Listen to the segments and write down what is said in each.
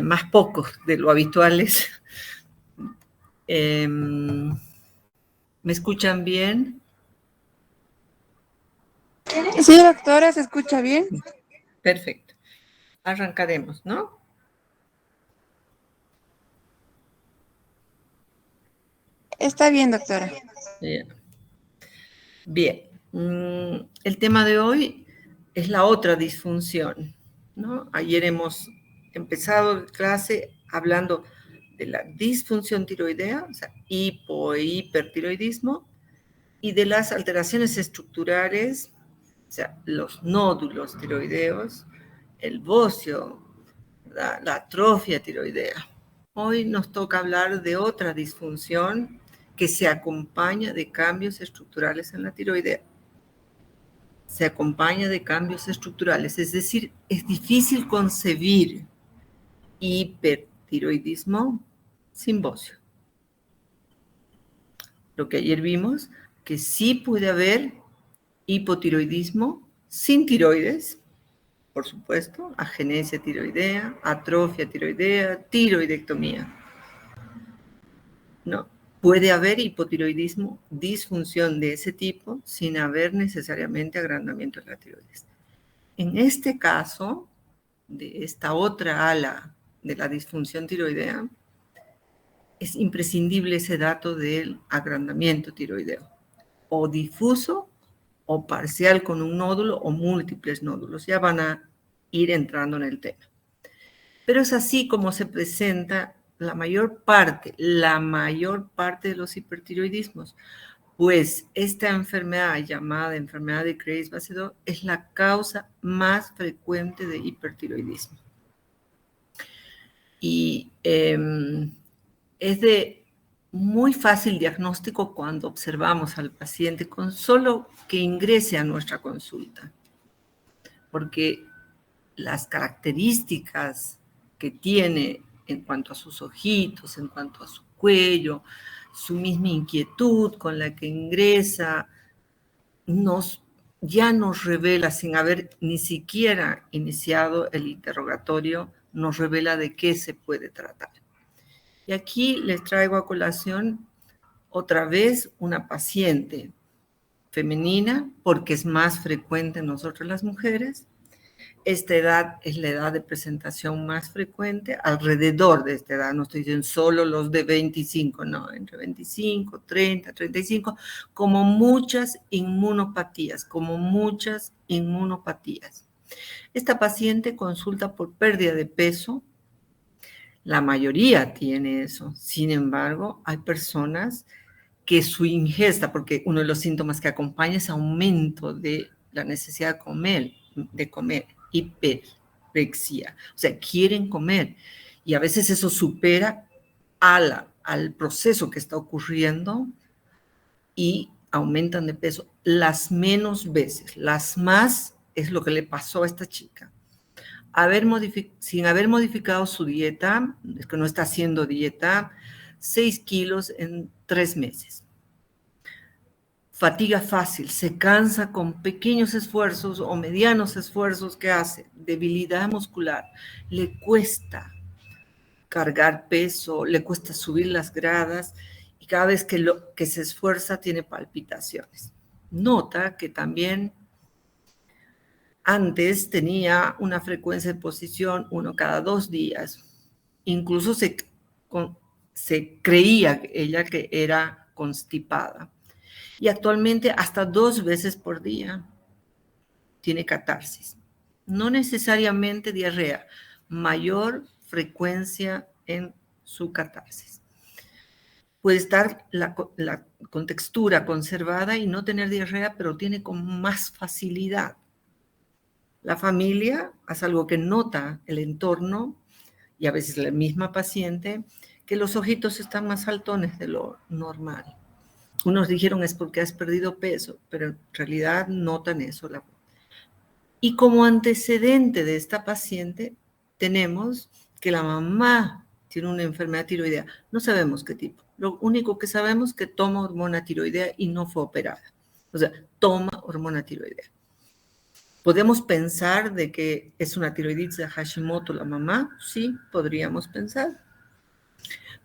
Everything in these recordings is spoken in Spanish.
más pocos de lo habituales. ¿Me escuchan bien? Sí, doctora, ¿se escucha bien? Perfecto. Arrancaremos, ¿no? Está bien, doctora. Bien. El tema de hoy es la otra disfunción, ¿no? Ayer hemos empezado clase hablando de la disfunción tiroidea, o sea, hipo e hipertiroidismo, y de las alteraciones estructurales, o sea, los nódulos tiroideos, el bocio, la atrofia tiroidea. Hoy nos toca hablar de otra disfunción que se acompaña de cambios estructurales en la tiroidea. Se acompaña de cambios estructurales, es decir, es difícil concebir hipertiroidismo sin bocio. Lo que ayer vimos, que sí puede haber hipotiroidismo sin tiroides, por supuesto, agenesia tiroidea, atrofia tiroidea, tiroidectomía. No, puede haber hipotiroidismo, disfunción de ese tipo, sin haber necesariamente agrandamiento de la tiroides. En este caso, de esta otra ala de la disfunción tiroidea, es imprescindible ese dato del agrandamiento tiroideo, o difuso o parcial con un nódulo o múltiples nódulos. Ya van a ir entrando en el tema. Pero es así como se presenta la mayor parte de los hipertiroidismos, pues esta enfermedad llamada enfermedad de Graves-Basedow es la causa más frecuente de hipertiroidismo. Y es de muy fácil diagnóstico cuando observamos al paciente con solo que ingrese a nuestra consulta, porque las características que tiene en cuanto a sus ojitos, en cuanto a su cuello, su misma inquietud con la que ingresa, ya nos revela, sin haber ni siquiera iniciado el interrogatorio, nos revela de qué se puede tratar. Y aquí les traigo a colación otra vez una paciente femenina, porque es más frecuente en nosotros las mujeres. Esta edad es la edad de presentación más frecuente, alrededor de esta edad, no estoy diciendo solo los de 25, no, entre 25, 30, 35, como muchas inmunopatías. Esta paciente consulta por pérdida de peso, la mayoría tiene eso, sin embargo, hay personas que su ingesta, porque uno de los síntomas que acompaña es aumento de la necesidad de comer, hiperprexia, o sea, quieren comer, y a veces eso supera al proceso que está ocurriendo y aumentan de peso las menos veces. Las más es lo que le pasó a esta chica. Sin haber modificado su dieta, es que no está haciendo dieta, 6 kilos en 3 meses. Fatiga fácil, se cansa con pequeños esfuerzos o medianos esfuerzos que hace, debilidad muscular, le cuesta cargar peso, le cuesta subir las gradas y cada vez que se esfuerza tiene palpitaciones. Nota que también antes tenía una frecuencia de posición 1 cada 2 días, incluso se creía ella que era constipada. Y actualmente hasta 2 veces por día tiene catarsis. No necesariamente diarrea, mayor frecuencia en su catarsis. Puede estar la contextura conservada y no tener diarrea, pero tiene con más facilidad. La familia hace algo que nota el entorno y a veces la misma paciente, que los ojitos están más saltones de lo normal. Unos dijeron es porque has perdido peso, pero en realidad notan eso. Y como antecedente de esta paciente, tenemos que la mamá tiene una enfermedad tiroidea. No sabemos qué tipo. Lo único que sabemos es que toma hormona tiroidea y no fue operada. O sea, toma hormona tiroidea. ¿Podemos pensar de que es una tiroiditis de Hashimoto la mamá? Sí, podríamos pensar.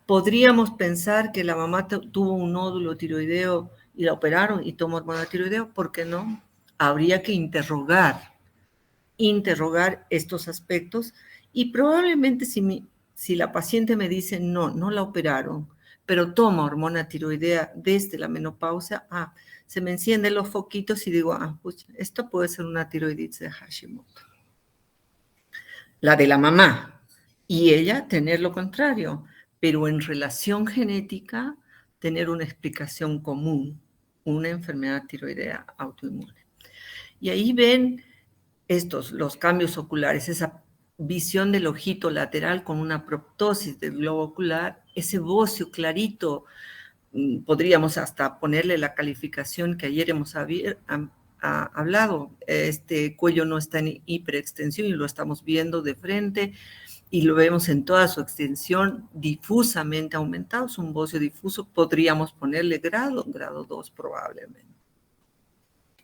¿Podríamos pensar que la mamá tuvo un nódulo tiroideo y la operaron y tomó hormona tiroideo? ¿Por qué no? Habría que interrogar estos aspectos y probablemente si la paciente me dice no la operaron, pero toma hormona tiroidea desde la menopausia, se me encienden los foquitos y digo, pues esto puede ser una tiroiditis de Hashimoto. La de la mamá, y ella tener lo contrario, pero en relación genética tener una explicación común, una enfermedad tiroidea autoinmune. Y ahí ven los cambios oculares, esa visión del ojito lateral con una proptosis del globo ocular, ese bocio clarito, podríamos hasta ponerle la calificación que ayer hemos hablado, este cuello no está en hiperextensión y lo estamos viendo de frente y lo vemos en toda su extensión difusamente aumentado, es un bocio difuso, podríamos ponerle grado 2 probablemente.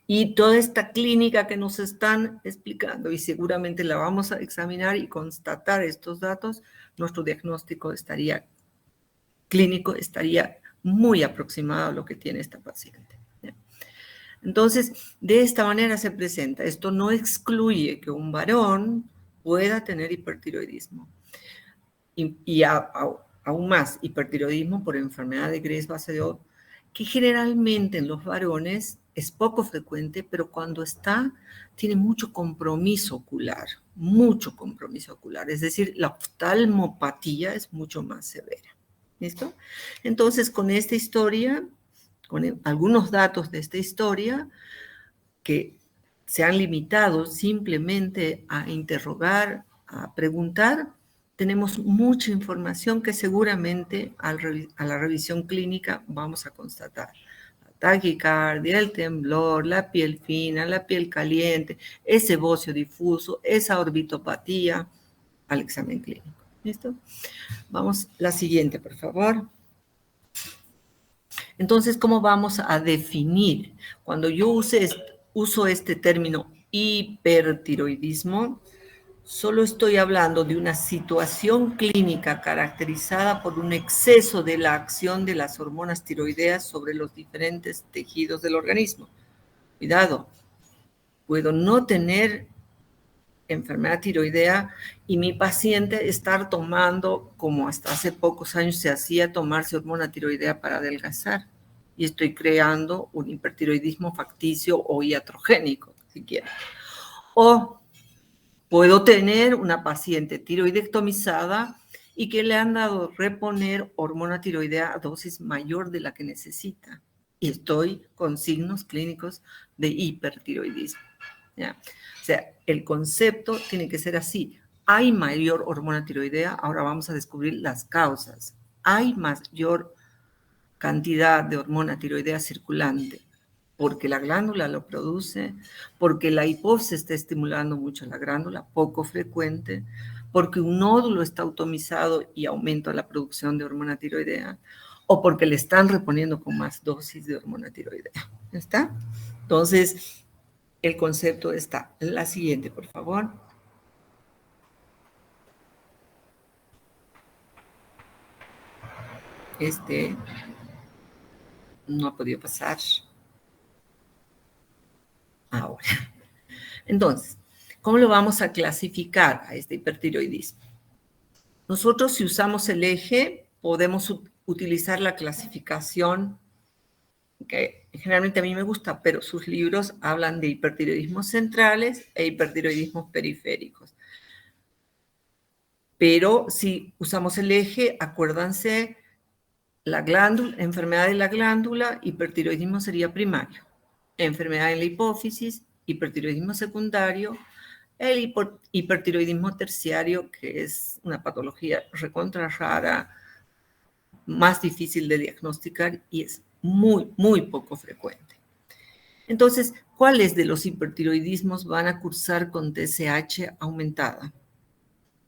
Y toda esta clínica que nos están explicando, y seguramente la vamos a examinar y constatar estos datos, nuestro diagnóstico clínico estaría muy aproximado a lo que tiene esta paciente. Entonces, de esta manera se presenta. Esto no excluye que un varón pueda tener hipertiroidismo. Y aún más, hipertiroidismo por enfermedad de Graves-Basedow, que generalmente en los varones es poco frecuente, pero cuando tiene mucho compromiso ocular, es decir, la oftalmopatía es mucho más severa. ¿Listo? Entonces, con esta historia, con algunos datos de esta historia, que se han limitado simplemente a interrogar, a preguntar, tenemos mucha información que seguramente a la revisión clínica vamos a constatar. La taquicardia, el temblor, la piel fina, la piel caliente, ese bocio difuso, esa orbitopatía al examen clínico. ¿Listo? Vamos, la siguiente, por favor. Entonces, ¿cómo vamos a definir? Cuando yo uso este término hipertiroidismo, solo estoy hablando de una situación clínica caracterizada por un exceso de la acción de las hormonas tiroideas sobre los diferentes tejidos del organismo. Cuidado, puedo no tener enfermedad tiroidea y mi paciente estar tomando, como hasta hace pocos años se hacía, tomarse hormona tiroidea para adelgazar. Y estoy creando un hipertiroidismo facticio o iatrogénico, si quieren. O puedo tener una paciente tiroidectomizada y que le han dado reponer hormona tiroidea a dosis mayor de la que necesita. Y estoy con signos clínicos de hipertiroidismo. ¿Ya? O sea, el concepto tiene que ser así. Hay mayor hormona tiroidea, ahora vamos a descubrir las causas. Hay mayor cantidad de hormona tiroidea circulante, porque la glándula lo produce, porque la hipófisis está estimulando mucho la glándula, poco frecuente, porque un nódulo está automizado y aumenta la producción de hormona tiroidea, o porque le están reponiendo con más dosis de hormona tiroidea. ¿Está? Entonces, el concepto está. La siguiente, por favor. No ha podido pasar. Ahora. Entonces, ¿cómo lo vamos a clasificar a este hipertiroidismo? Nosotros, si usamos el eje, podemos utilizar la clasificación que generalmente a mí me gusta, pero sus libros hablan de hipertiroidismos centrales e hipertiroidismos periféricos. Pero si usamos el eje, acuérdense, la glándula, enfermedad de la glándula, hipertiroidismo sería primario. Enfermedad en la hipófisis, hipertiroidismo secundario. El hipertiroidismo terciario, que es una patología recontra rara, más difícil de diagnosticar y es muy, muy poco frecuente. Entonces, ¿cuáles de los hipertiroidismos van a cursar con TSH aumentada?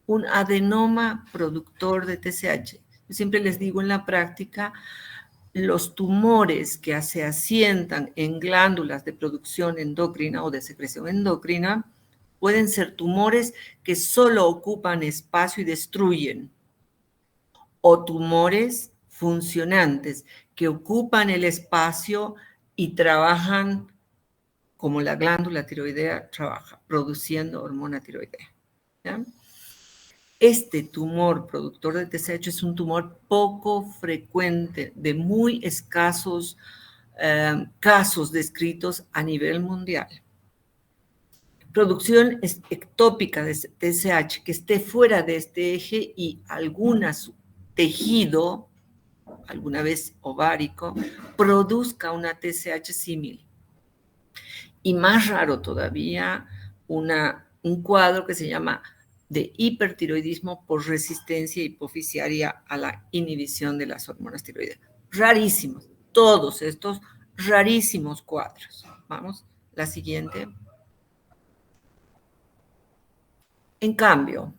Un adenoma productor de TSH. Yo siempre les digo en la práctica, los tumores que se asientan en glándulas de producción endocrina o de secreción endocrina pueden ser tumores que solo ocupan espacio y destruyen, o tumores funcionantes que ocupan el espacio y trabajan como la glándula tiroidea trabaja, produciendo hormona tiroidea. ¿Ya? Este tumor productor de TSH es un tumor poco frecuente, de muy escasos casos descritos a nivel mundial. Producción ectópica de TSH que esté fuera de este eje y algunas tejido, alguna vez ovárico, produzca una TSH símil. Y más raro todavía, un cuadro que se llama de hipertiroidismo por resistencia hipoficiaria a la inhibición de las hormonas tiroideas. Rarísimos, todos estos rarísimos cuadros. Vamos, la siguiente. En cambio,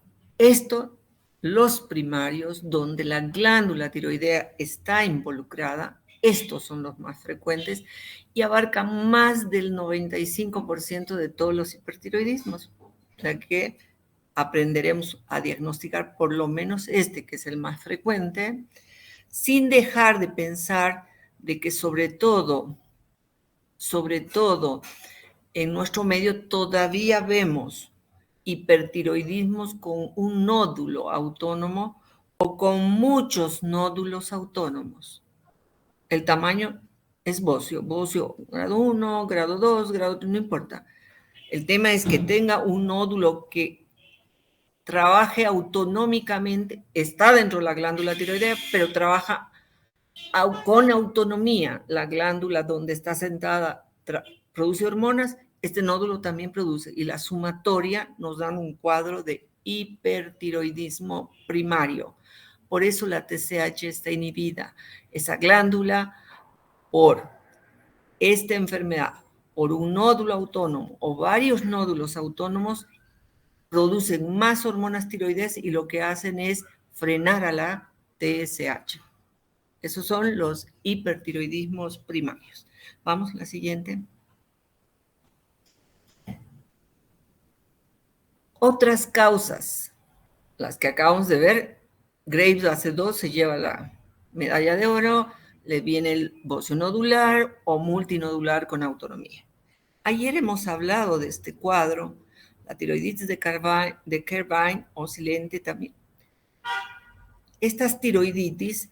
los primarios, donde la glándula tiroidea está involucrada, estos son los más frecuentes y abarcan más del 95% de todos los hipertiroidismos. O sea que aprenderemos a diagnosticar por lo menos este, que es el más frecuente, sin dejar de pensar de que sobre todo, en nuestro medio todavía vemos hipertiroidismos con un nódulo autónomo o con muchos nódulos autónomos. El tamaño es bocio grado 1, grado 2, grado 3, no importa. El tema es que tenga un nódulo que trabaje autonómicamente, está dentro de la glándula tiroidea, pero trabaja con autonomía. La glándula donde está sentada produce hormonas, este nódulo también produce, y la sumatoria nos dan un cuadro de hipertiroidismo primario. Por eso la TSH está inhibida. Esa glándula, por esta enfermedad, por un nódulo autónomo o varios nódulos autónomos, producen más hormonas tiroideas y lo que hacen es frenar a la TSH. Esos son los hipertiroidismos primarios. Vamos, la siguiente. Otras causas, las que acabamos de ver, Graves hace 2 se lleva la medalla de oro, le viene el bocio nodular o multinodular con autonomía. Ayer hemos hablado de este cuadro, la tiroiditis de Kervine o silente también. Estas tiroiditis,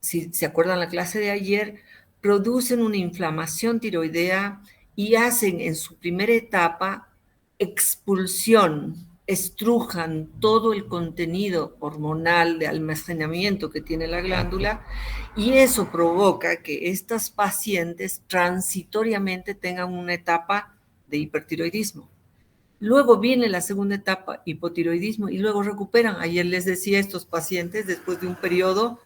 si se acuerdan la clase de ayer, producen una inflamación tiroidea y hacen en su primera etapa expulsión, estrujan todo el contenido hormonal de almacenamiento que tiene la glándula y eso provoca que estas pacientes transitoriamente tengan una etapa de hipertiroidismo. Luego viene la segunda etapa, hipotiroidismo, y luego recuperan. Ayer les decía a estos pacientes, después de un periodo,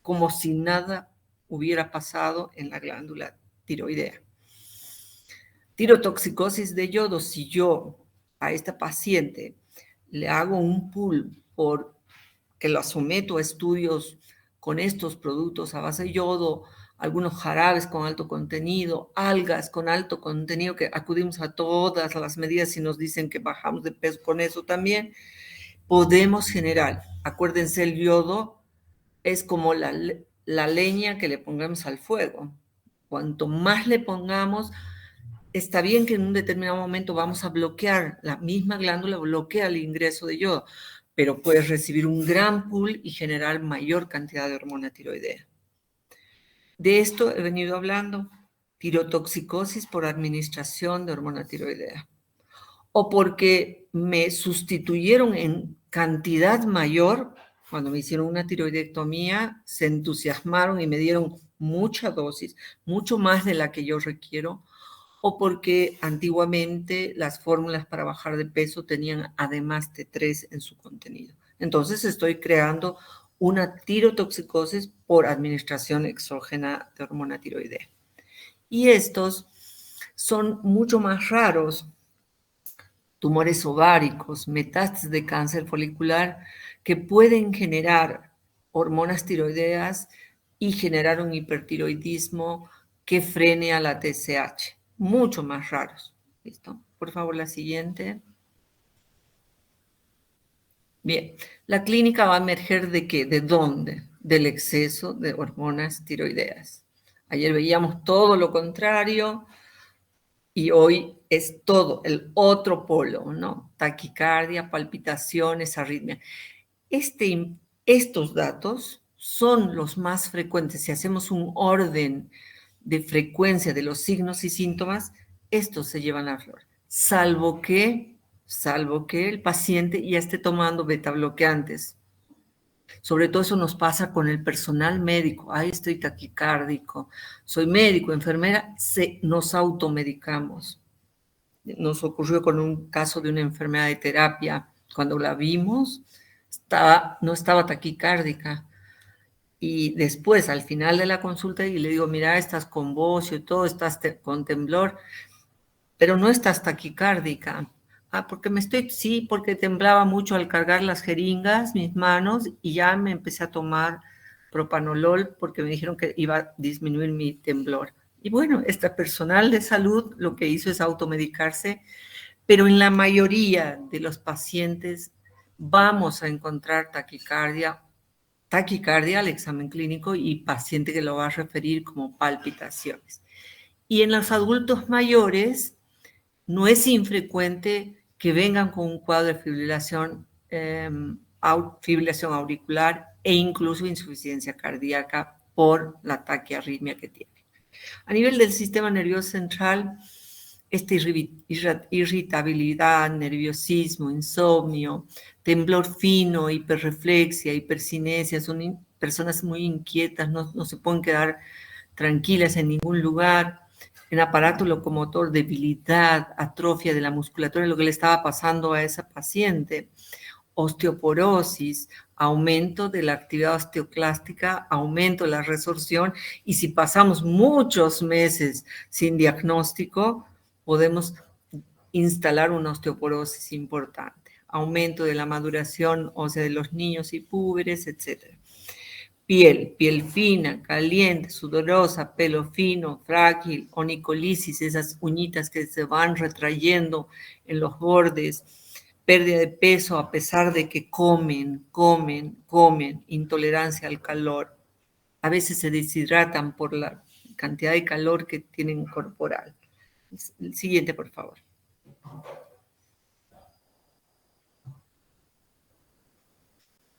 como si nada hubiera pasado en la glándula tiroidea. Tirotoxicosis de yodo, si yo a esta paciente le hago un pool que la someto a estudios con estos productos a base de yodo, algunos jarabes con alto contenido, algas con alto contenido, que acudimos a todas las medidas y nos dicen que bajamos de peso con eso también, podemos generar, acuérdense, el yodo es como la leña que le pongamos al fuego. Cuanto más le pongamos, está bien que en un determinado momento vamos a bloquear, la misma glándula bloquea el ingreso de yodo, pero puedes recibir un gran pool y generar mayor cantidad de hormona tiroidea. De esto he venido hablando, tirotoxicosis por administración de hormona tiroidea. O porque me sustituyeron en cantidad mayor, cuando me hicieron una tiroidectomía, se entusiasmaron y me dieron mucha dosis, mucho más de la que yo requiero, o porque antiguamente las fórmulas para bajar de peso tenían además T3 en su contenido. Entonces estoy creando una tirotoxicosis por administración exógena de hormona tiroidea. Y estos son mucho más raros, tumores ováricos, metástasis de cáncer folicular, que pueden generar hormonas tiroideas y generar un hipertiroidismo que frene a la TSH. Mucho más raros. ¿Listo? Por favor, la siguiente. Bien, la clínica va a emerger ¿de qué? ¿De dónde? Del exceso de hormonas tiroideas. Ayer veíamos todo lo contrario y hoy es todo el otro polo, ¿no? Taquicardia, palpitaciones, arritmia. Estos datos son los más frecuentes. Si hacemos un orden de frecuencia de los signos y síntomas, estos se llevan a flor. Salvo que el paciente ya esté tomando beta bloqueantes. Sobre todo eso nos pasa con el personal médico. Ay, estoy taquicárdico, soy médico, enfermera, nos automedicamos. Nos ocurrió con un caso de una enfermera de terapia. Cuando la vimos, no estaba taquicárdica. Y después, al final de la consulta, y le digo, mira, estás con bocio y todo, estás con temblor, pero no estás taquicárdica. Ah, sí, porque temblaba mucho al cargar las jeringas, mis manos, y ya me empecé a tomar propanolol porque me dijeron que iba a disminuir mi temblor. Y bueno, este personal de salud lo que hizo es automedicarse, pero en la mayoría de los pacientes vamos a encontrar taquicardia al examen clínico y paciente que lo va a referir como palpitaciones. Y en los adultos mayores no es infrecuente que vengan con un cuadro de fibrilación auricular e incluso insuficiencia cardíaca por la taquiarritmia que tiene. A nivel del sistema nervioso central, esta irritabilidad, nerviosismo, insomnio, temblor fino, hiperreflexia, hipercinesia, son personas muy inquietas, no se pueden quedar tranquilas en ningún lugar. En aparato locomotor, debilidad, atrofia de la musculatura, lo que le estaba pasando a esa paciente. Osteoporosis, aumento de la actividad osteoclástica, aumento de la resorción, y si pasamos muchos meses sin diagnóstico, podemos instalar una osteoporosis importante. Aumento de la maduración ósea de los niños y púberes, etc. Piel fina, caliente, sudorosa, pelo fino, frágil, onicolisis, esas uñitas que se van retrayendo en los bordes, pérdida de peso a pesar de que comen, intolerancia al calor. A veces se deshidratan por la cantidad de calor que tienen corporal. El siguiente, por favor.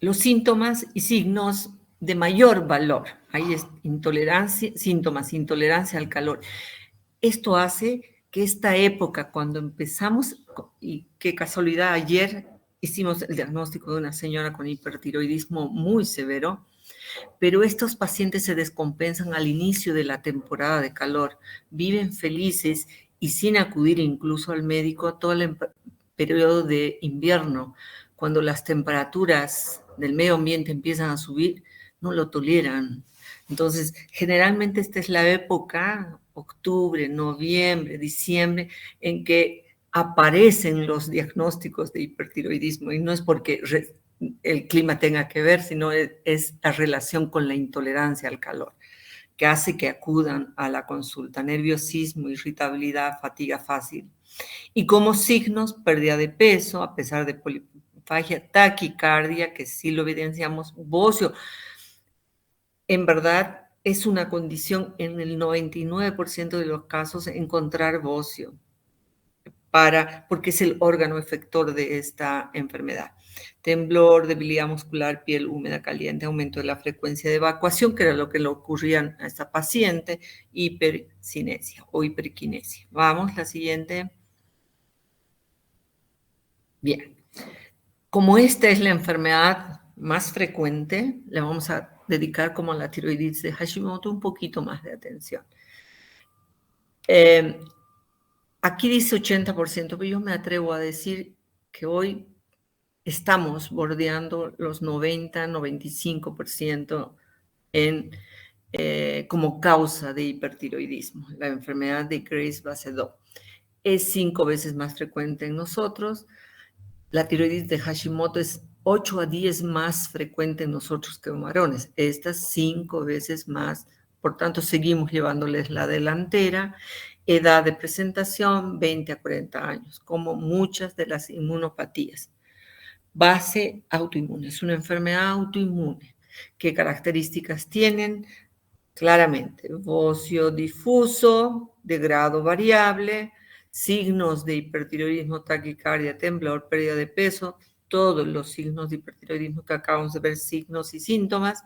Los síntomas y signos de mayor valor. Ahí es intolerancia al calor. Esto hace que esta época, cuando empezamos, y qué casualidad, ayer hicimos el diagnóstico de una señora con hipertiroidismo muy severo, pero estos pacientes se descompensan al inicio de la temporada de calor, viven felices y sin acudir incluso al médico todo el periodo de invierno, cuando las temperaturas del medio ambiente empiezan a subir, no lo toleran. Entonces, generalmente esta es la época, octubre, noviembre, diciembre, en que aparecen los diagnósticos de hipertiroidismo, y no es porque el clima tenga que ver, sino es la relación con la intolerancia al calor, que hace que acudan a la consulta. Nerviosismo, irritabilidad, fatiga fácil. Y como signos, pérdida de peso, a pesar de polifagia, taquicardia, que sí lo evidenciamos, bocio. En verdad, es una condición en el 99% de los casos encontrar bocio, porque es el órgano efector de esta enfermedad. Temblor, debilidad muscular, piel húmeda, caliente, aumento de la frecuencia de evacuación, que era lo que le ocurría a esta paciente, hipercinesia o hiperquinesia. Vamos, la siguiente. Bien. Como esta es la enfermedad más frecuente, le vamos a dedicar, como a la tiroiditis de Hashimoto, un poquito más de atención. Aquí dice 80%, pero yo me atrevo a decir que hoy estamos bordeando los 90-95% como causa de hipertiroidismo. La enfermedad de Graves-Basedow es 5 veces más frecuente en nosotros. La tiroiditis de Hashimoto es 8 a 10 más frecuente en nosotros que en varones. Estas 5 veces más. Por tanto, seguimos llevándoles la delantera. Edad de presentación, 20 a 40 años, como muchas de las inmunopatías. Base autoinmune, es una enfermedad autoinmune. ¿Qué características tienen? Claramente, bocio difuso, de grado variable, signos de hipertiroidismo, taquicardia, temblor, pérdida de peso, todos los signos de hipertiroidismo que acabamos de ver, signos y síntomas.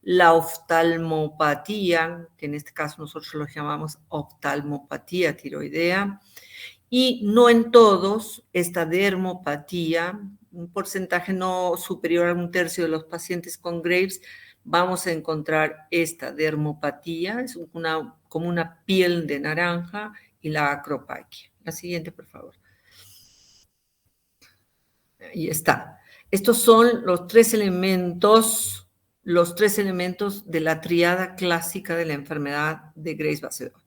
La oftalmopatía, que en este caso nosotros lo llamamos oftalmopatía tiroidea, y no en todos, esta dermopatía, un porcentaje no superior a 1/3 de los pacientes con Graves, vamos a encontrar esta dermopatía, es como una piel de naranja, y la acropaquia. La siguiente, por favor. Ahí está. Estos son los tres elementos de la triada clásica de la enfermedad de Graves-Basedow.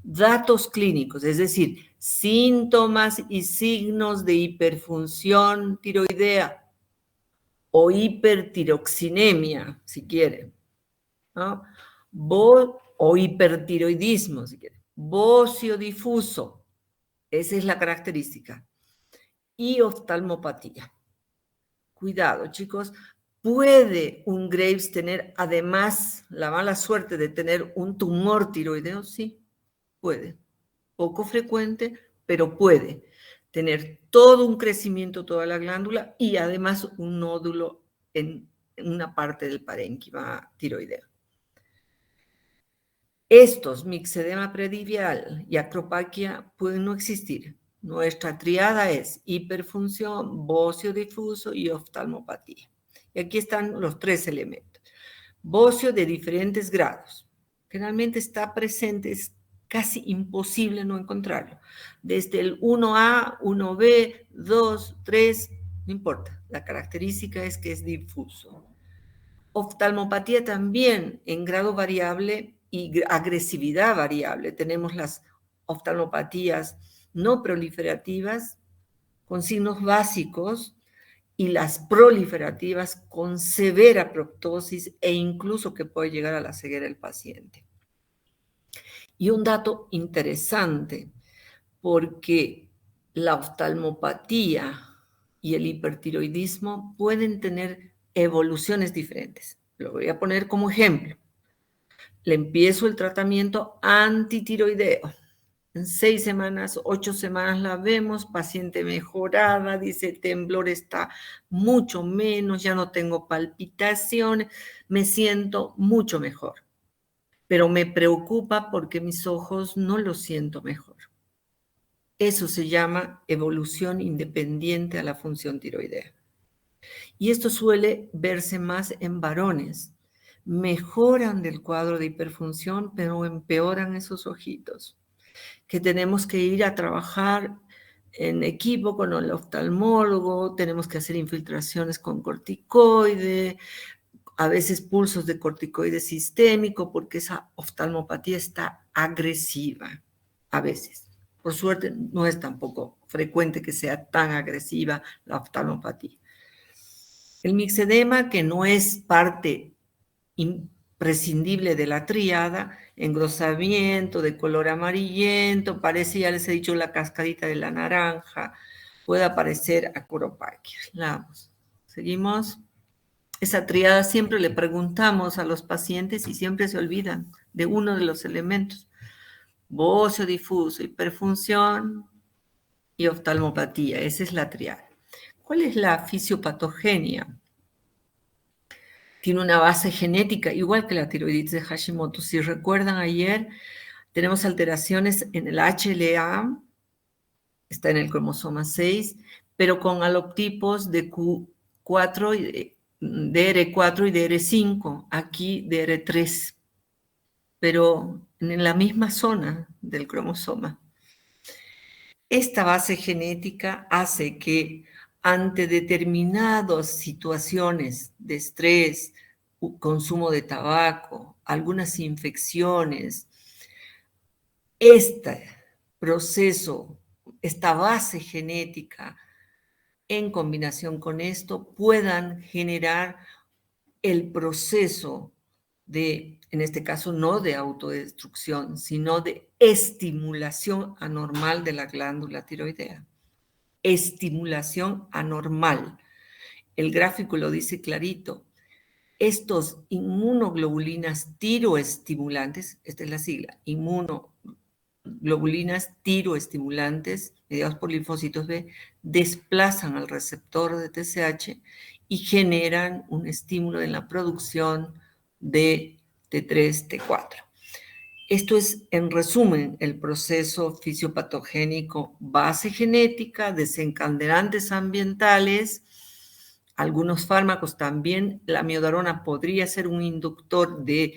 Datos clínicos, es decir, síntomas y signos de hiperfunción tiroidea o hipertiroxinemia, si quieren, ¿no? O hipertiroidismo, si quieren. Bocio difuso, esa es la característica. Y oftalmopatía. Cuidado, chicos, ¿puede un Graves tener además la mala suerte de tener un tumor tiroideo? Sí, puede. Poco frecuente, pero puede tener todo un crecimiento, toda la glándula, y además un nódulo en una parte del parénquima tiroideo. Estos, mixedema predivial y acropaquia, pueden no existir. Nuestra triada es hiperfunción, bocio difuso y oftalmopatía. Y aquí están los tres elementos. Bocio de diferentes grados. Generalmente está presente, es casi imposible no encontrarlo. Desde el 1A, 1B, 2, 3, no importa. La característica es que es difuso. Oftalmopatía también en grado variable y agresividad variable. Tenemos las oftalmopatías no proliferativas con signos básicos y las proliferativas con severa proptosis e incluso que puede llegar a la ceguera del paciente. Y un dato interesante, porque la oftalmopatía y el hipertiroidismo pueden tener evoluciones diferentes. Lo voy a poner como ejemplo. Le empiezo el tratamiento antitiroideo. En 6 semanas, 8 semanas la vemos, paciente mejorada, dice temblor está mucho menos, ya no tengo palpitaciones, me siento mucho mejor. Pero me preocupa porque mis ojos no los siento mejor. Eso se llama evolución independiente a la función tiroidea. Y esto suele verse más en varones. Mejoran del cuadro de hiperfunción, pero empeoran esos ojitos. Que tenemos que ir a trabajar en equipo con el oftalmólogo, tenemos que hacer infiltraciones con corticoide, a veces pulsos de corticoide sistémico, porque esa oftalmopatía está agresiva, a veces. Por suerte, no es tampoco frecuente que sea tan agresiva la oftalmopatía. El mixedema, que no es parte imprescindible de la triada, engrosamiento de color amarillento, parece, ya les he dicho, la cascadita de la naranja, puede aparecer acropaquia. Seguimos. Esa triada siempre le preguntamos a los pacientes y siempre se olvidan de uno de los elementos. Bocio difuso, hiperfunción y oftalmopatía. Esa es la triada. ¿Cuál es la fisiopatogenia? Tiene una base genética, igual que la tiroiditis de Hashimoto. Si recuerdan ayer, tenemos alteraciones en el HLA, está en el cromosoma 6, pero con aloptipos de Q4 y DR4 y DR5, aquí DR3, pero en la misma zona del cromosoma. Esta base genética hace que ante determinadas situaciones de estrés, consumo de tabaco, algunas infecciones, este proceso, esta base genética en combinación con esto, puedan generar el proceso de, en este caso, no de autodestrucción, sino de estimulación anormal de la glándula tiroidea. Estimulación anormal. El gráfico lo dice clarito. Estos inmunoglobulinas tiroestimulantes, esta es la sigla, inmunoglobulinas tiroestimulantes mediados por linfocitos B, desplazan al receptor de TSH y generan un estímulo en la producción de T3, T4. Esto es, en resumen, el proceso fisiopatogénico: base genética, desencadenantes ambientales, algunos fármacos también. La miodarona podría ser un inductor de...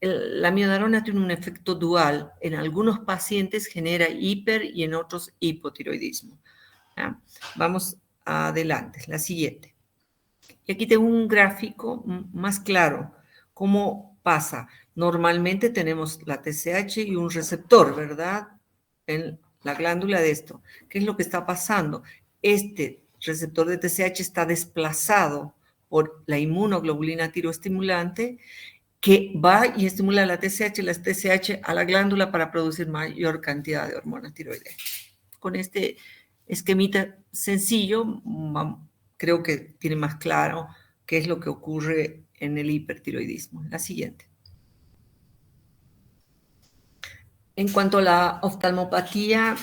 la miodarona tiene un efecto dual. En algunos pacientes genera hiper y en otros hipotiroidismo. ¿Ya? Vamos adelante, la siguiente. Y aquí tengo un gráfico más claro. ¿Cómo pasa? Normalmente tenemos la TSH y un receptor, ¿verdad? En la glándula de esto. ¿Qué es lo que está pasando? Este receptor de TSH está desplazado por la inmunoglobulina tiroestimulante, que va y estimula la TSH a la glándula para producir mayor cantidad de hormona tiroidea. Con este esquemita sencillo, creo que tiene más claro qué es lo que ocurre en el hipertiroidismo. La siguiente. En cuanto a la oftalmopatía,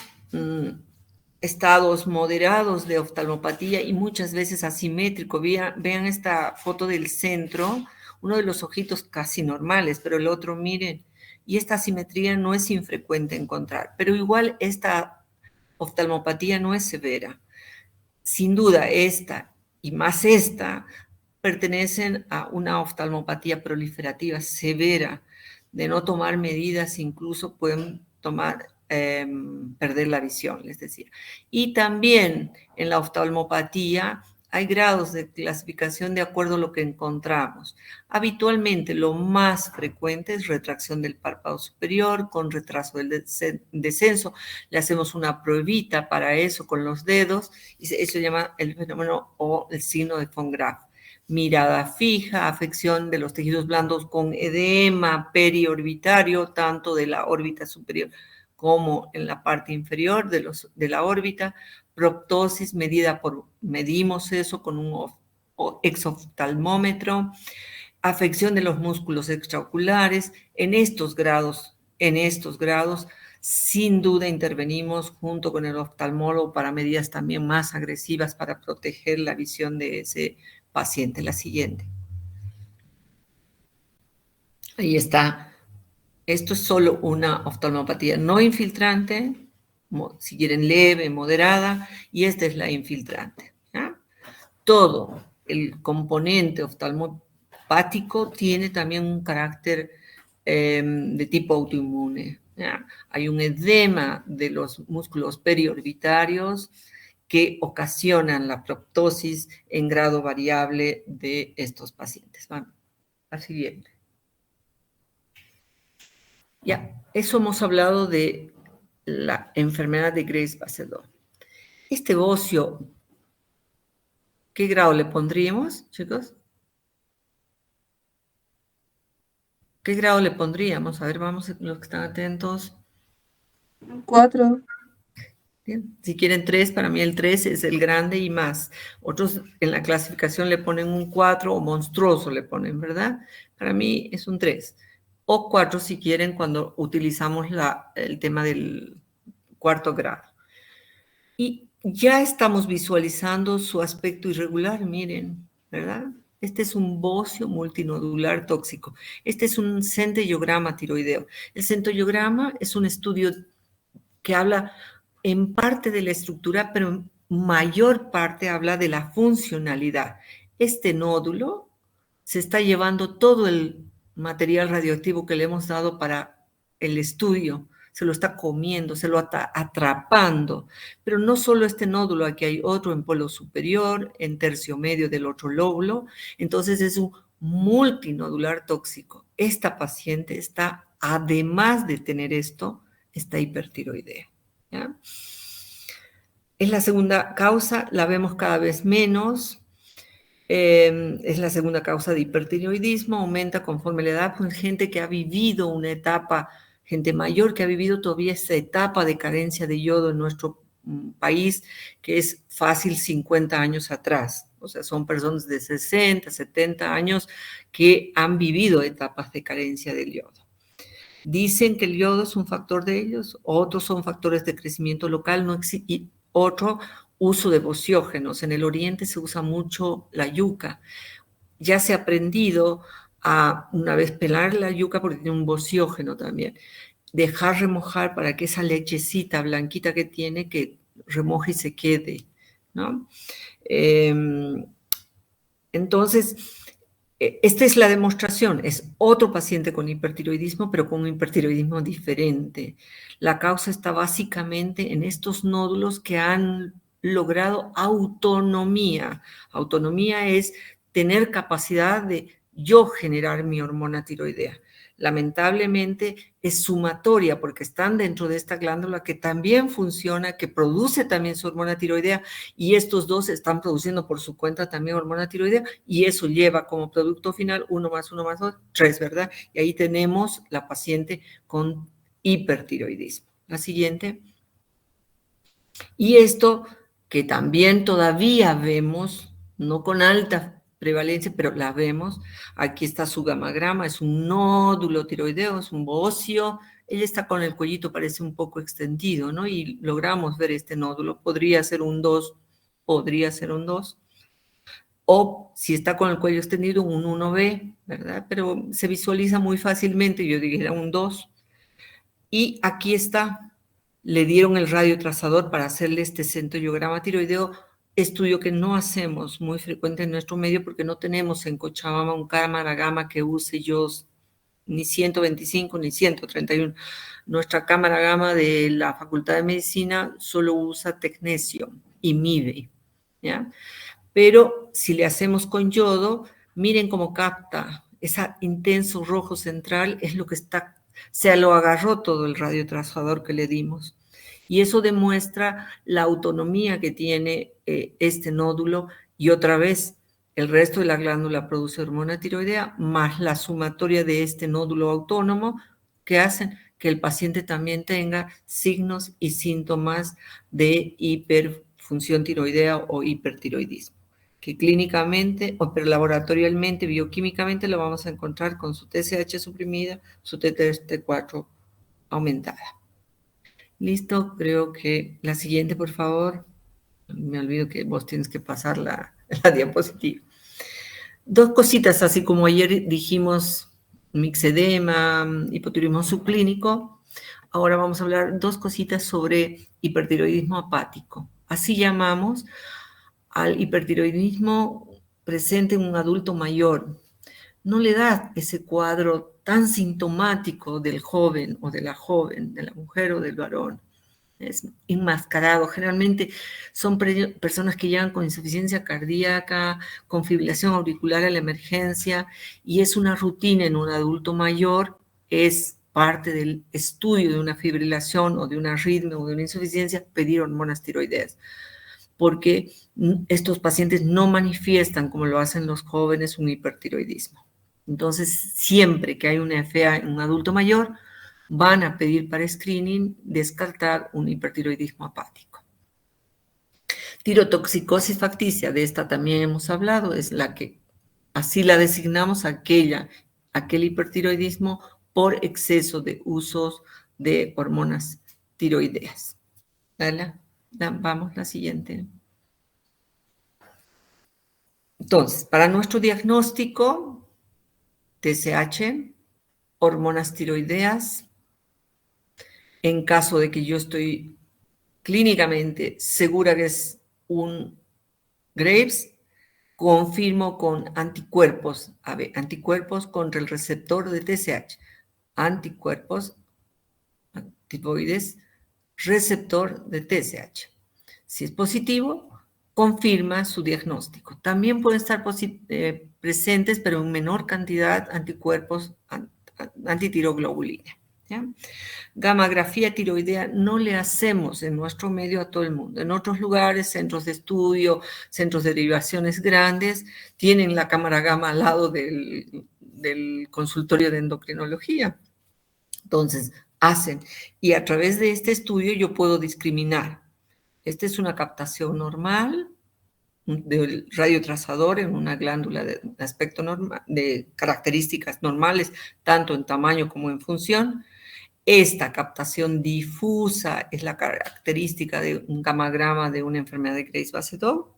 estados moderados de oftalmopatía y muchas veces asimétrico. Vean esta foto del centro, uno de los ojitos casi normales, pero el otro, miren, y esta asimetría no es infrecuente encontrar, pero igual esta oftalmopatía no es severa. Sin duda, esta y más esta pertenecen a una oftalmopatía proliferativa severa. De no tomar medidas, incluso pueden perder la visión, les decía. Y también en la oftalmopatía hay grados de clasificación de acuerdo a lo que encontramos. Habitualmente lo más frecuente es retracción del párpado superior con retraso del descenso. Le hacemos una pruebita para eso con los dedos y eso se llama el fenómeno o el signo de von Graf. Mirada fija, afección de los tejidos blandos con edema periorbitario, tanto de la órbita superior como en la parte inferior de la órbita, proptosis medimos eso con un exoftalmómetro, afección de los músculos extraoculares. En estos grados, sin duda intervenimos junto con el oftalmólogo para medidas también más agresivas para proteger la visión de ese paciente. La siguiente. Ahí está. Esto es solo una oftalmopatía no infiltrante, si quieren leve, moderada, y esta es la infiltrante. ¿Ya? Todo el componente oftalmopático tiene también un carácter de tipo autoinmune. ¿Ya? Hay un edema de los músculos periorbitarios que ocasionan la proptosis en grado variable de estos pacientes. Vamos, al siguiente. Ya, eso hemos hablado de la enfermedad de Graves-Basedow. Este bocio, ¿qué grado le pondríamos, chicos? ¿Qué grado le pondríamos? A ver, vamos, los que están atentos. 4. Bien. Si quieren 3, para mí el 3 es el grande y más. Otros en la clasificación le ponen un 4 o monstruoso le ponen, ¿verdad? Para mí es un 3. O 4 si quieren cuando utilizamos el tema del cuarto grado. Y ya estamos visualizando su aspecto irregular, miren, ¿verdad? Este es un bocio multinodular tóxico. Este es un centellograma tiroideo. El centellograma es un estudio que habla en parte de la estructura, pero en mayor parte habla de la funcionalidad. Este nódulo se está llevando todo el material radioactivo que le hemos dado para el estudio, se lo está comiendo, se lo está atrapando. Pero no solo este nódulo, aquí hay otro en polo superior, en tercio medio del otro lóbulo, entonces es un multinodular tóxico. Esta paciente está, además de tener esto, está hipertiroidea. ¿Ya? Es la segunda causa, la vemos cada vez menos. Es la segunda causa de hipertiroidismo, aumenta conforme la edad, pues gente que ha vivido una etapa, gente mayor que ha vivido todavía esa etapa de carencia de yodo en nuestro país, que es fácil 50 años atrás. O sea, son personas de 60, 70 años que han vivido etapas de carencia del yodo. Dicen que el yodo es un factor de ellos, otros son factores de crecimiento local, y otro uso de bociógenos. En el oriente se usa mucho la yuca. Ya se ha aprendido a, una vez pelar la yuca, porque tiene un bociógeno también, dejar remojar para que esa lechecita blanquita que tiene, que remoje y se quede, ¿no? Entonces, esta es la demostración, es otro paciente con hipertiroidismo, pero con un hipertiroidismo diferente. La causa está básicamente en estos nódulos que han logrado autonomía. Autonomía es tener capacidad de yo generar mi hormona tiroidea. Lamentablemente es sumatoria porque están dentro de esta glándula que también funciona, que produce también su hormona tiroidea, y estos dos están produciendo por su cuenta también hormona tiroidea, y eso lleva como producto final 1 más 1 más 2, 3, ¿verdad? Y ahí tenemos la paciente con hipertiroidismo. La siguiente. Y esto que también todavía vemos, no con alta prevalencia, pero la vemos. Aquí está su gamagrama, es un nódulo tiroideo, es un bocio. Ella está con el cuellito, parece un poco extendido, ¿no? Y logramos ver este nódulo. Podría ser un 2, podría ser un 2. O si está con el cuello extendido, un 1B, ¿verdad? Pero se visualiza muy fácilmente, yo diría un 2. Y aquí está, le dieron el radiotrazador para hacerle este centroiograma tiroideo, estudio que no hacemos muy frecuente en nuestro medio porque no tenemos en Cochabamba un cámara gamma que use yo ni 125 ni 131. Nuestra cámara gamma de la Facultad de Medicina solo usa tecnesio y MIBE, ¿ya? Pero si le hacemos con yodo, miren cómo capta ese intenso rojo central, es lo que está, se lo agarró todo el radiotrazador que le dimos. Y eso demuestra la autonomía que tiene este nódulo, y otra vez el resto de la glándula produce hormona tiroidea más la sumatoria de este nódulo autónomo que hacen que el paciente también tenga signos y síntomas de hiperfunción tiroidea o hipertiroidismo, que clínicamente, pero laboratorialmente, bioquímicamente, lo vamos a encontrar con su TSH suprimida, su T3, T4 aumentada. Listo, creo que la siguiente, por favor. Me olvido que vos tienes que pasar la diapositiva. Dos cositas, así como ayer dijimos mixedema, hipotiroidismo subclínico, ahora vamos a hablar dos cositas sobre hipertiroidismo apático. Así llamamos al hipertiroidismo presente en un adulto mayor. No le da ese cuadro tan sintomático del joven o de la joven, de la mujer o del varón. Es enmascarado. Generalmente son personas que llegan con insuficiencia cardíaca, con fibrilación auricular a la emergencia, y es una rutina en un adulto mayor, es parte del estudio de una fibrilación o de una arritmia o de una insuficiencia, pedir hormonas tiroideas, porque estos pacientes no manifiestan, como lo hacen los jóvenes, un hipertiroidismo. Entonces, siempre que hay una FA en un adulto mayor, van a pedir para screening descartar un hipertiroidismo apático. Tirotoxicosis facticia, de esta también hemos hablado, es la que así la designamos, aquel hipertiroidismo por exceso de usos de hormonas tiroideas. Vamos, la siguiente. Entonces, para nuestro diagnóstico, TSH, hormonas tiroideas. En caso de que yo estoy clínicamente segura que es un Graves, confirmo con anticuerpos, anticuerpos contra el receptor de TSH, anticuerpos, antipoides, receptor de TSH. Si es positivo, confirma su diagnóstico. También pueden estar presentes, pero en menor cantidad, anticuerpos antitiroglobulina. ¿ya? Gammagrafía tiroidea no le hacemos en nuestro medio a todo el mundo. En otros lugares, centros de estudio, centros de derivaciones grandes, tienen la cámara gamma al lado del consultorio de endocrinología. Entonces, hacen. Y a través de este estudio yo puedo discriminar. Esta es una captación normal del radiotrazador en una glándula de aspecto normal, de características normales, tanto en tamaño como en función. Esta captación difusa es la característica de un gamagrama de una enfermedad de Graves-Basedow.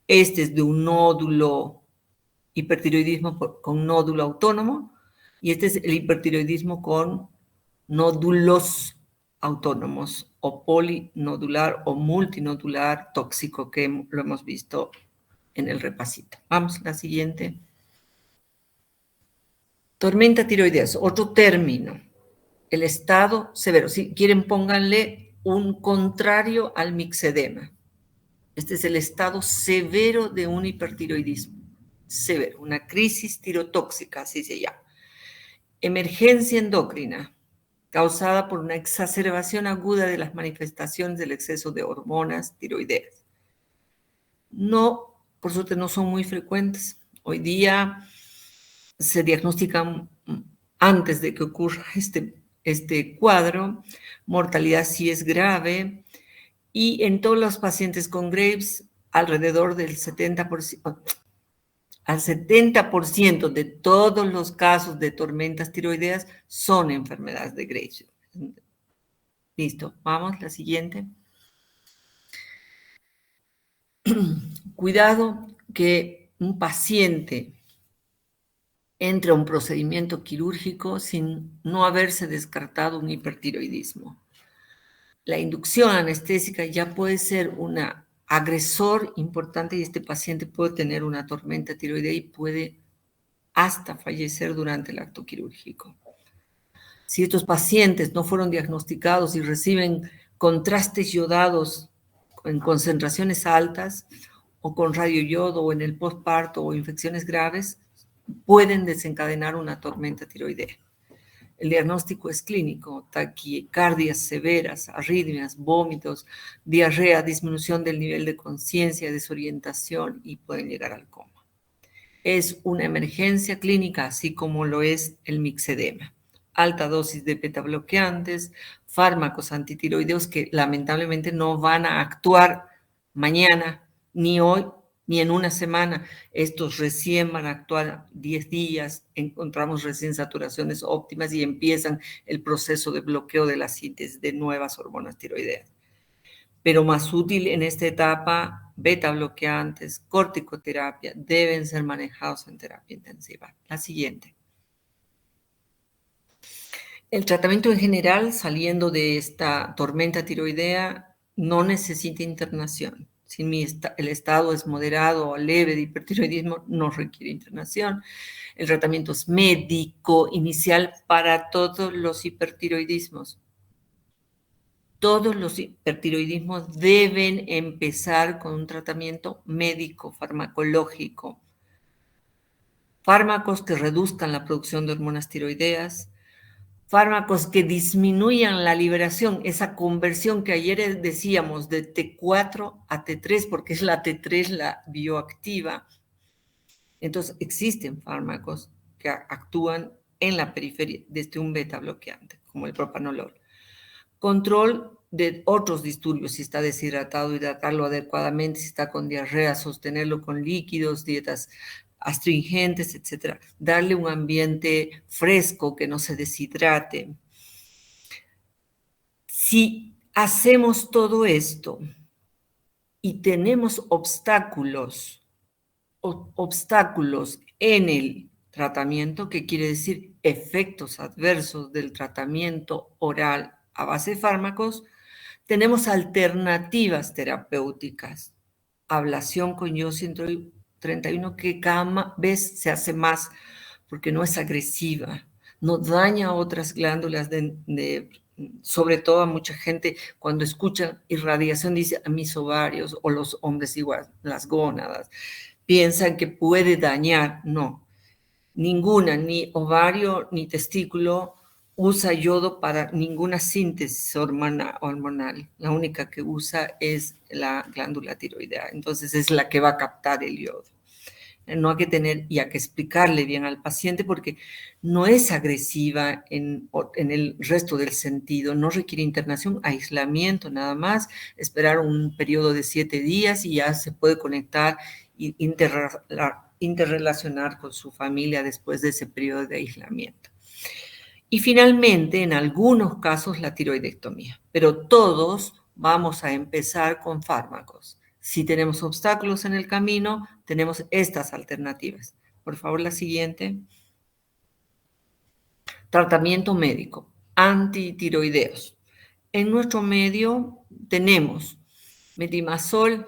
Este es de un nódulo, hipertiroidismo con nódulo autónomo, y este es el hipertiroidismo con nódulos autónomos, o polinodular o multinodular tóxico, que lo hemos visto en el repasito. Vamos, la siguiente. Tormenta tiroidea, otro término. El estado severo. Si quieren, pónganle un contrario al mixedema. Este es el estado severo de un hipertiroidismo. Severo, una crisis tirotóxica, así se llama. Emergencia endocrina, causada por una exacerbación aguda de las manifestaciones del exceso de hormonas tiroideas. No, por suerte no son muy frecuentes. Hoy día se diagnostican antes de que ocurra este cuadro. Mortalidad sí es grave, y en todos los pacientes con Graves, alrededor del 70%, al 70% de todos los casos de tormentas tiroideas son enfermedades de Graves. Listo, vamos, la siguiente. Cuidado que un paciente entre a un procedimiento quirúrgico sin no haberse descartado un hipertiroidismo. La inducción anestésica ya puede ser un agresor importante, y este paciente puede tener una tormenta tiroidea y puede hasta fallecer durante el acto quirúrgico. Si estos pacientes no fueron diagnosticados y reciben contrastes yodados en concentraciones altas, o con radioyodo, o en el postparto, o infecciones graves, pueden desencadenar una tormenta tiroidea. El diagnóstico es clínico: taquicardias severas, arritmias, vómitos, diarrea, disminución del nivel de conciencia, desorientación, y pueden llegar al coma. Es una emergencia clínica, así como lo es el mixedema. Alta dosis de betabloqueantes, fármacos antitiroideos que lamentablemente no van a actuar mañana, ni hoy, ni en una semana. Estos recién van a actuar 10 días, encontramos recién saturaciones óptimas y empiezan el proceso de bloqueo de la síntesis de nuevas hormonas tiroideas. Pero más útil en esta etapa, beta bloqueantes, corticoterapia, deben ser manejados en terapia intensiva. La siguiente. El tratamiento en general, saliendo de esta tormenta tiroidea, no necesita internación. Si el estado es moderado o leve de hipertiroidismo, no requiere internación. El tratamiento es médico inicial para todos los hipertiroidismos. Todos los hipertiroidismos deben empezar con un tratamiento médico, farmacológico. Fármacos que reduzcan la producción de hormonas tiroideas, fármacos que disminuyan la liberación, esa conversión que ayer decíamos de T4 a T3, porque es la T3 la bioactiva. Entonces, existen fármacos que actúan en la periferia desde un beta bloqueante, como el propanolol. Control de otros disturbios: si está deshidratado, hidratarlo adecuadamente; si está con diarrea, sostenerlo con líquidos, dietas astringentes, etc. Darle un ambiente fresco, que no se deshidrate. Si hacemos todo esto y tenemos obstáculos en el tratamiento, ¿qué quiere decir? Efectos adversos del tratamiento oral a base de fármacos, tenemos alternativas terapéuticas. Ablación con iodo 131, que cada vez se hace más porque no es agresiva, no daña a otras glándulas, sobre todo a mucha gente cuando escuchan irradiación dice a mis ovarios, o los hombres igual, las gónadas, piensan que puede dañar. No, ninguna, ni ovario ni testículo. usa yodo para ninguna síntesis hormonal. La única que usa es la glándula tiroidea. Entonces es la que va a captar el yodo. No hay que tener y hay que explicarle bien al paciente porque no es agresiva en el resto del sentido, no requiere internación, aislamiento nada más, esperar un periodo de 7 días y ya se puede conectar e interrelacionar con su familia después de ese periodo de aislamiento. Y finalmente, en algunos casos, la tiroidectomía, pero todos vamos a empezar con fármacos. Si tenemos obstáculos en el camino, tenemos estas alternativas. Por favor, la siguiente. Tratamiento médico, antitiroideos. En nuestro medio tenemos metimazol,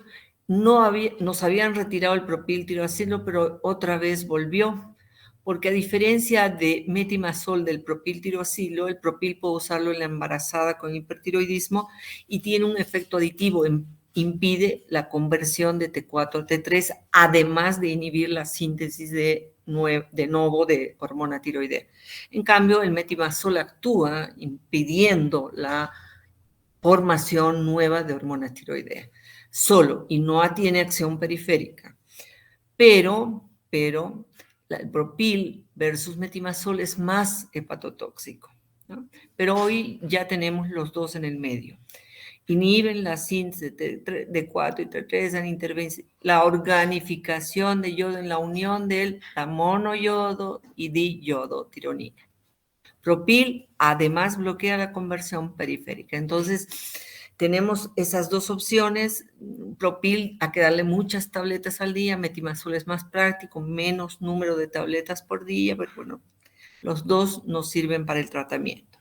nos habían retirado el propiltiroacilo, pero otra vez volvió, porque a diferencia de metimazol del propiltiroacilo, el propil puede usarlo en la embarazada con hipertiroidismo y tiene un efecto aditivo, impide la conversión de T4 a T3, además de inhibir la síntesis de nuevo de hormona tiroidea. En cambio, el metimazol actúa impidiendo la formación nueva de hormona tiroidea solo y no tiene acción periférica. Pero el propil versus metimazol es más hepatotóxico, ¿no? Pero hoy ya tenemos los dos en el medio. Inhiben la síntesis de 4 y T3 en intervención, la organificación de yodo en la unión de la monoyodo y diyodo tironina. Propil además bloquea la conversión periférica. Entonces, tenemos esas dos opciones. Propil, hay que darle muchas tabletas al día. Metimazol es más práctico, menos número de tabletas por día, pero bueno, los dos nos sirven para el tratamiento.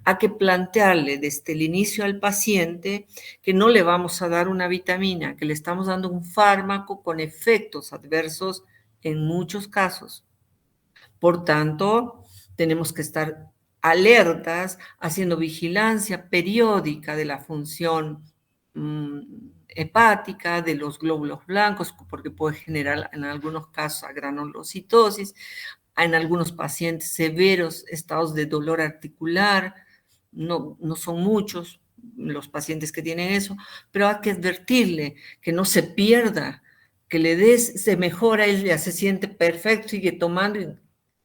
Hay que plantearle desde el inicio al paciente que no le vamos a dar una vitamina, que le estamos dando un fármaco con efectos adversos en muchos casos. Por tanto, tenemos que estar alertas, haciendo vigilancia periódica de la función hepática, de los glóbulos blancos, porque puede generar en algunos casos granulocitosis, en algunos pacientes severos estados de dolor articular, no son muchos los pacientes que tienen eso, pero hay que advertirle que no se pierda, que le des, se mejora, él ya se siente perfecto, sigue tomando y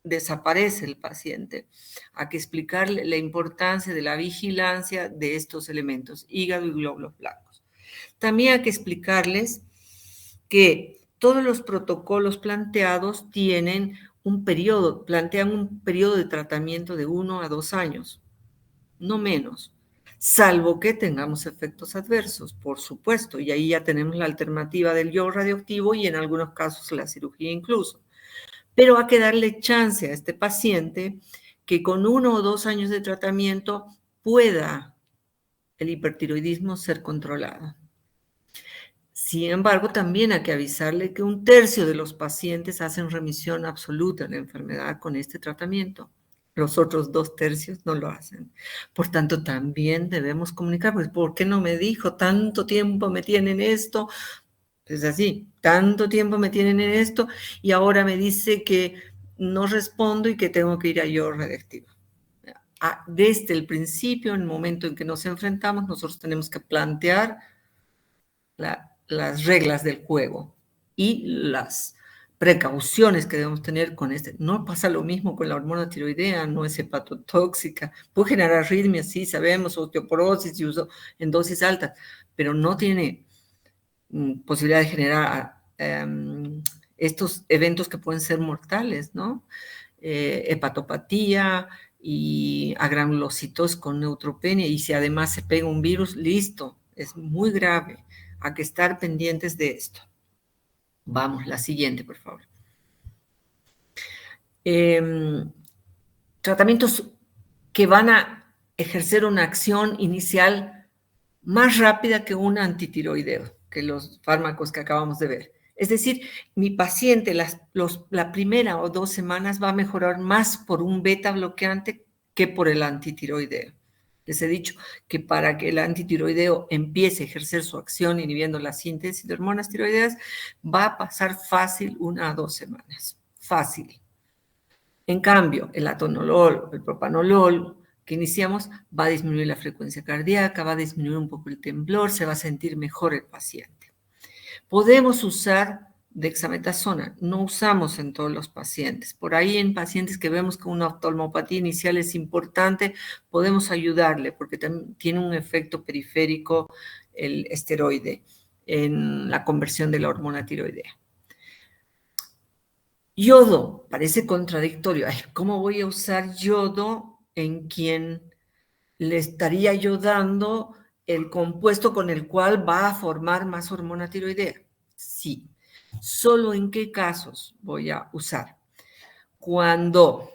desaparece el paciente. Hay que explicarle la importancia de la vigilancia de estos elementos, hígado y glóbulos blancos. También hay que explicarles que todos los protocolos planteados plantean un periodo de tratamiento de 1 a 2 años, no menos, salvo que tengamos efectos adversos, por supuesto, y ahí ya tenemos la alternativa del yodo radioactivo y en algunos casos la cirugía incluso. Pero hay que darle chance a este paciente que con 1 o 2 años de tratamiento pueda el hipertiroidismo ser controlado. Sin embargo, también hay que avisarle que 1/3 de los pacientes hacen remisión absoluta de la enfermedad con este tratamiento. Los otros 2/3 no lo hacen. Por tanto, también debemos comunicar, pues, ¿por qué no me dijo? Tanto tiempo me tienen esto. Es así, tanto tiempo me tienen en esto y ahora me dice que no respondo y que tengo que ir a yodo radioactivo. Desde el principio, en el momento en que nos enfrentamos, nosotros tenemos que plantear las reglas del juego y las precauciones que debemos tener con este. No pasa lo mismo con la hormona tiroidea, no es hepatotóxica, puede generar arritmias, sí, sabemos, osteoporosis y uso en dosis altas, pero no tiene posibilidad de generar estos eventos que pueden ser mortales, ¿no? Hepatopatía y agranulocitos con neutropenia, y si además se pega un virus, listo, es muy grave. Hay que estar pendientes de esto. Vamos, la siguiente, por favor. Tratamientos que van a ejercer una acción inicial más rápida que un antitiroideo, que los fármacos que acabamos de ver. Es decir, mi paciente la primera o 2 semanas va a mejorar más por un beta bloqueante que por el antitiroideo. Les he dicho que para que el antitiroideo empiece a ejercer su acción inhibiendo la síntesis de hormonas tiroideas, va a pasar fácil 1 a 2 semanas. Fácil. En cambio, el atenolol, el propanolol que iniciamos va a disminuir la frecuencia cardíaca, va a disminuir un poco el temblor, se va a sentir mejor el paciente. Podemos usar dexametasona, no usamos en todos los pacientes. Por ahí en pacientes que vemos que una oftalmopatía inicial es importante, podemos ayudarle porque tiene un efecto periférico el esteroide en la conversión de la hormona tiroidea. Yodo, parece contradictorio. Ay, ¿cómo voy a usar yodo en quien le estaría yo dando el compuesto con el cual va a formar más hormona tiroidea? Sí. ¿Solo en qué casos voy a usar? Cuando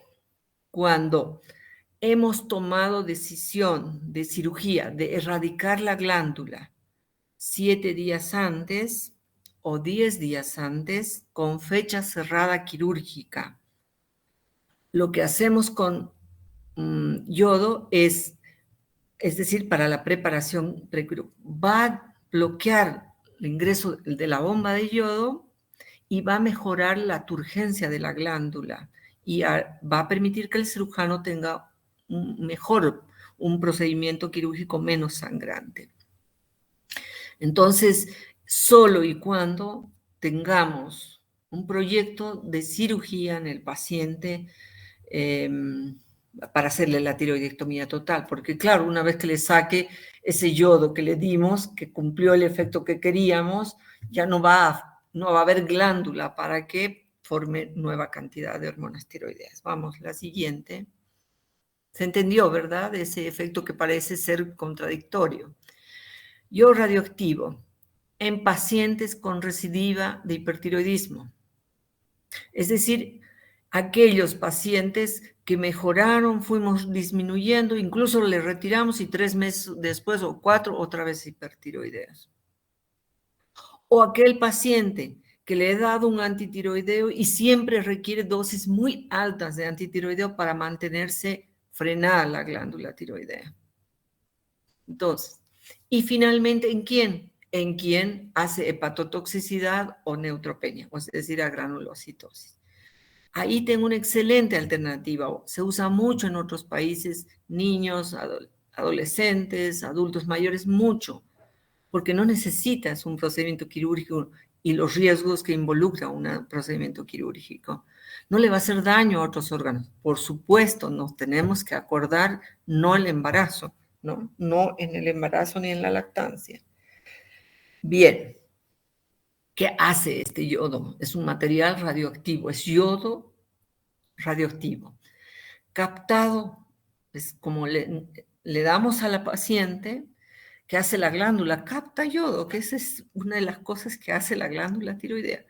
hemos tomado decisión de cirugía, de erradicar la glándula 7 días antes o 10 días antes con fecha cerrada quirúrgica. Lo que hacemos con yodo es decir, para la preparación va a bloquear el ingreso de la bomba de yodo y va a mejorar la turgencia de la glándula y va a permitir que el cirujano tenga un procedimiento quirúrgico menos sangrante. Entonces, solo y cuando tengamos un proyecto de cirugía en el paciente para hacerle la tiroidectomía total, porque claro, una vez que le saque ese yodo que le dimos, que cumplió el efecto que queríamos, ya no va a haber glándula para que forme nueva cantidad de hormonas tiroideas. Vamos, la siguiente. Se entendió, ¿verdad? Ese efecto que parece ser contradictorio. Yodo radioactivo en pacientes con recidiva de hipertiroidismo. Es decir, aquellos pacientes que mejoraron, fuimos disminuyendo, incluso le retiramos y 3 meses después o 4 otra vez hipertiroideas. O aquel paciente que le he dado un antitiroideo y siempre requiere dosis muy altas de antitiroideo para mantenerse frenada la glándula tiroidea. Entonces, y finalmente, ¿en quién? En quien hace hepatotoxicidad o neutropenia, es decir, a granulocitosis. Ahí tengo una excelente alternativa. Se usa mucho en otros países, niños, adolescentes, adultos mayores, mucho, porque no necesitas un procedimiento quirúrgico y los riesgos que involucra un procedimiento quirúrgico. No le va a hacer daño a otros órganos. Por supuesto, nos tenemos que acordar no el embarazo, no en el embarazo ni en la lactancia. Bien. ¿Qué hace este yodo? Es un material radioactivo, es yodo radioactivo. Captado, es como le damos a la paciente, que hace la glándula, capta yodo, que esa es una de las cosas que hace la glándula tiroidea.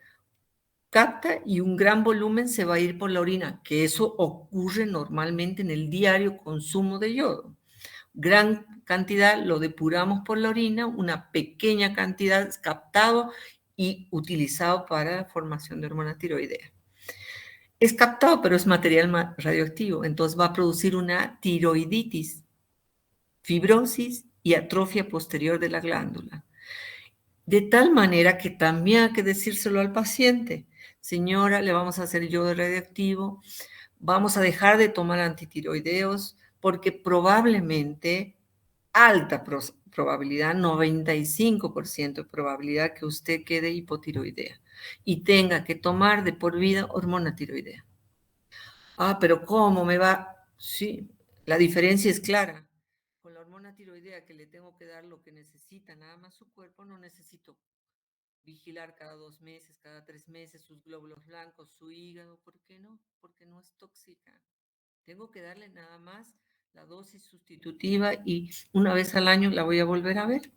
Capta y un gran volumen se va a ir por la orina, que eso ocurre normalmente en el diario consumo de yodo. Gran cantidad lo depuramos por la orina, una pequeña cantidad es captado y utilizado para la formación de hormona tiroidea. Es captado, pero es material radioactivo, entonces va a producir una tiroiditis, fibrosis y atrofia posterior de la glándula. De tal manera que también hay que decírselo al paciente. Señora, le vamos a hacer yodo radioactivo, vamos a dejar de tomar antitiroideos porque probablemente, alta probabilidad, 95% de probabilidad que usted quede hipotiroidea y tenga que tomar de por vida hormona tiroidea. Ah, pero ¿cómo me va? Sí, la diferencia es clara. Con la hormona tiroidea que le tengo que dar lo que necesita nada más su cuerpo, no necesito vigilar cada 2 meses, cada 3 meses sus glóbulos blancos, su hígado. ¿Por qué no? Porque no es tóxica. Tengo que darle nada más la dosis sustitutiva y una vez al año la voy a volver a ver.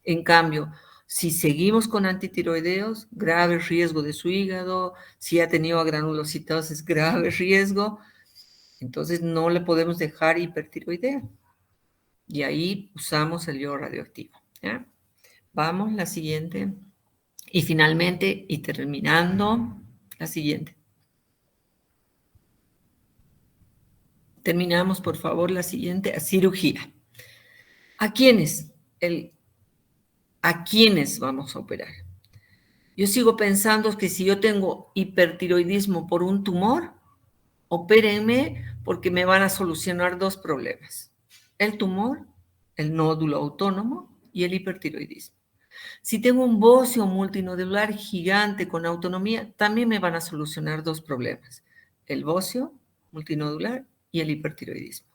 En cambio, si seguimos con antitiroideos, grave riesgo de su hígado, si ha tenido granulocitosis, grave riesgo, entonces no le podemos dejar hipertiroidea. Y ahí usamos el yodo radioactivo. ¿Ya? Vamos, la siguiente. Y finalmente, y terminando, la siguiente. Terminamos, por favor, la siguiente, cirugía. ¿A quiénes? ¿A quiénes vamos a operar? Yo sigo pensando que si yo tengo hipertiroidismo por un tumor, opérenme porque me van a solucionar dos problemas: el tumor, el nódulo autónomo y el hipertiroidismo. Si tengo un bocio multinodular gigante con autonomía, también me van a solucionar dos problemas: el bocio multinodular y el hipertiroidismo.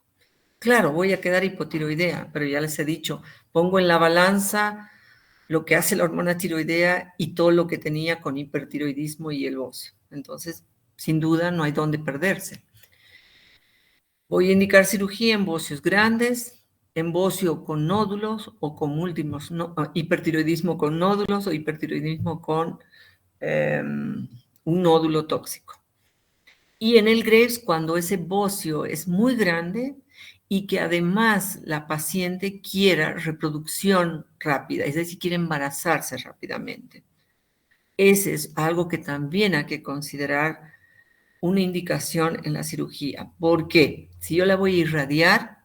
Claro, voy a quedar hipotiroidea, pero ya les he dicho, pongo en la balanza lo que hace la hormona tiroidea y todo lo que tenía con hipertiroidismo y el bocio. Entonces, sin duda, no hay dónde perderse. Voy a indicar cirugía en bocios grandes, en bocio con nódulos o con múltiples, hipertiroidismo con nódulos o hipertiroidismo con un nódulo tóxico. Y en el Graves, cuando ese bocio es muy grande y que además la paciente quiera reproducción rápida, es decir, quiere embarazarse rápidamente. Ese es algo que también hay que considerar una indicación en la cirugía. Porque si yo la voy a irradiar,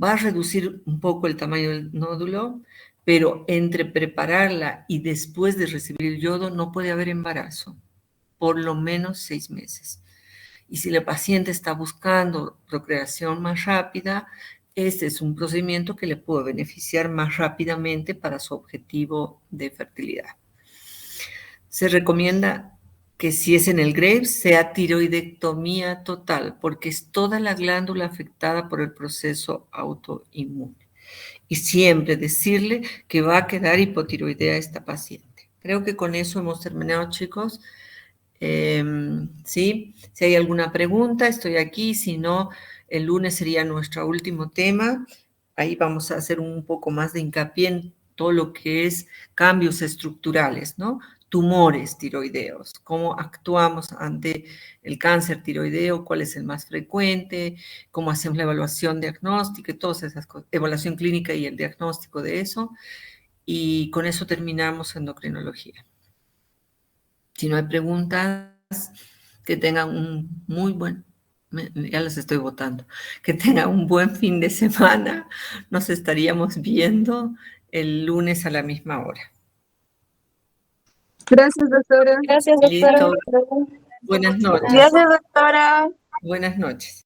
va a reducir un poco el tamaño del nódulo, pero entre prepararla y después de recibir el yodo no puede haber embarazo, por lo menos 6 meses. Y si la paciente está buscando procreación más rápida, este es un procedimiento que le puede beneficiar más rápidamente para su objetivo de fertilidad. Se recomienda que si es en el Graves, sea tiroidectomía total, porque es toda la glándula afectada por el proceso autoinmune. Y siempre decirle que va a quedar hipotiroidea esta paciente. Creo que con eso hemos terminado, chicos. ¿Sí? Si hay alguna pregunta, estoy aquí. Si no, el lunes sería nuestro último tema. Ahí vamos a hacer un poco más de hincapié en todo lo que es cambios estructurales, ¿no? Tumores tiroideos, cómo actuamos ante el cáncer tiroideo, cuál es el más frecuente, cómo hacemos la evaluación diagnóstica, todas esas cosas, evaluación clínica y el diagnóstico de eso. Y con eso terminamos endocrinología. Si no hay preguntas, que tengan un muy buen, ya les estoy votando, que tengan un buen fin de semana. Nos estaríamos viendo el lunes a la misma hora. Gracias, doctora. Gracias, doctora. Listo. Buenas noches. Gracias, doctora. Buenas noches.